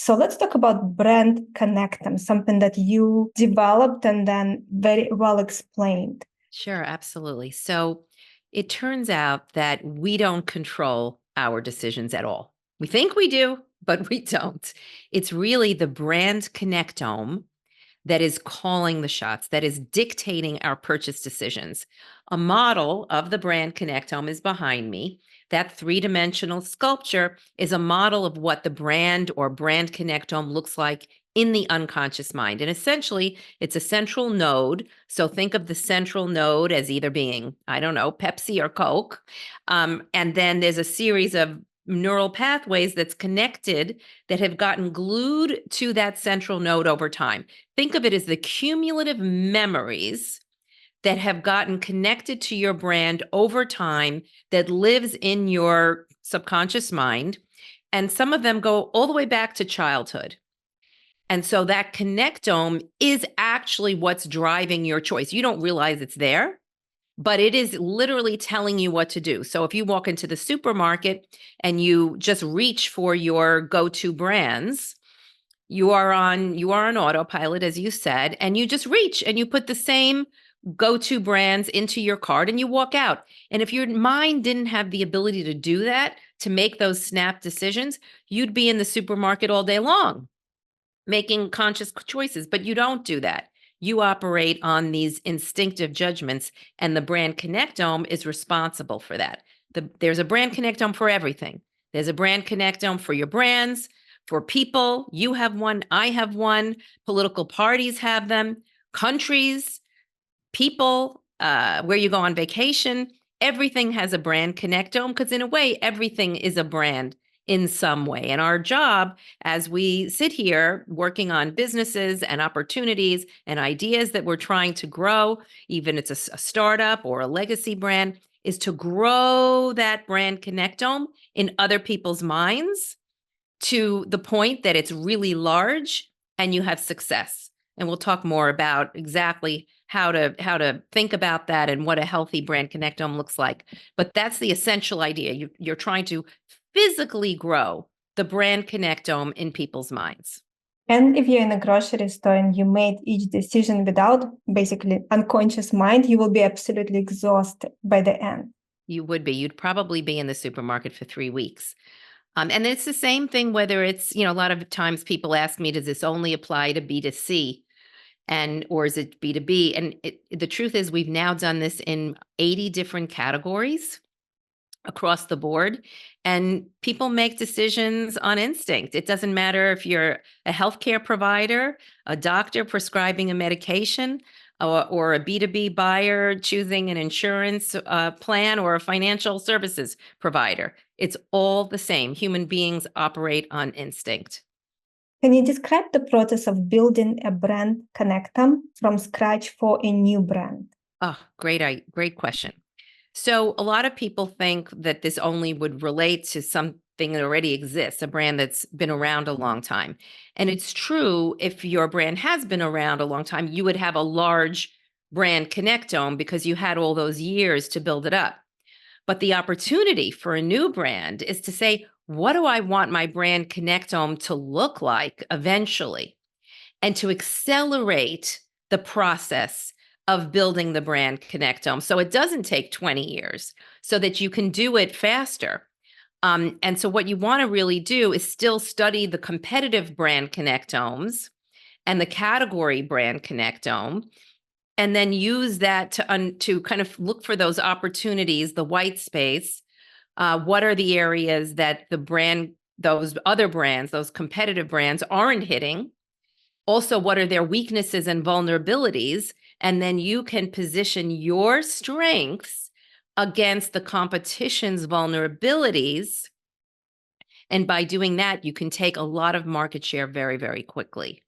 So let's talk about brand Connectome, something that you developed and then very well explained. Sure, absolutely. So it turns out that we don't control our decisions at all. We think we do, but we don't. It's really the brand connectome that is calling the shots, that is dictating our purchase decisions. A model of the brand connectome is behind me. That three-dimensional sculpture is a model of what the brand or brand connectome looks like in the unconscious mind. And essentially, it's a central node. So think of the central node as either being, I don't know, Pepsi or Coke. And then there's a series of neural pathways that's connected that have gotten glued to that central node over time. Think of it as the cumulative memories that have gotten connected to your brand over time that lives in your subconscious mind. And some of them go all the way back to childhood. And so that connectome is actually what's driving your choice. You don't realize it's there, but it is literally telling you what to do. So if you walk into the supermarket and you just reach for your go-to brands, you are on autopilot, as you said, and you just reach and you put the same go-to brands into your cart and you walk out. And if your mind didn't have the ability to do that, to make those snap decisions, you'd be in the supermarket all day long making conscious choices, but you don't do that. You operate on these instinctive judgments, and the brand connectome is responsible for that. There's a brand connectome for everything. There's a brand connectome for your brands, for people. You have one, I have one, political parties have them, countries, people, where you go on vacation. Everything has a brand connectome because, in a way, everything is a brand in some way. And our job as we sit here working on businesses and opportunities and ideas that we're trying to grow, even it's a startup or a legacy brand, is to grow that brand connectome in other people's minds to the point that it's really large and you have success. And we'll talk more about exactly how to think about that and what a healthy brand connectome looks like. But that's the essential idea. You're trying to physically grow the brand connectome in people's minds. And if you're in a grocery store and you made each decision without basically unconscious mind, you will be absolutely exhausted by the end. You would be. You'd probably be in the supermarket for 3 weeks. And it's the same thing, whether it's, a lot of times people ask me, does this only apply to B2C? Or is it B2B? And the truth is we've now done this in 80 different categories across the board, and people make decisions on instinct. It doesn't matter if you're a healthcare provider, a doctor prescribing a medication, or a B2B buyer choosing an insurance plan, or a financial services provider. It's all the same. Human beings operate on instinct. Can you describe the process of building a brand connectome from scratch for a new brand? Oh, great question. So a lot of people think that this only would relate to something that already exists, a brand that's been around a long time. And it's true, if your brand has been around a long time, you would have a large brand connectome because you had all those years to build it up. But the opportunity for a new brand is to say, what do I want my brand connectome to look like eventually? And to accelerate the process of building the brand connectome so it doesn't take 20 years, so that you can do it faster. And so what you want to really do is still study the competitive brand connectomes and the category brand connectome, and then use that to kind of look for those opportunities, the white space. What are the areas that those other brands, those competitive brands aren't hitting? Also, what are their weaknesses and vulnerabilities? And then you can position your strengths against the competition's vulnerabilities. And by doing that, you can take a lot of market share very, very quickly.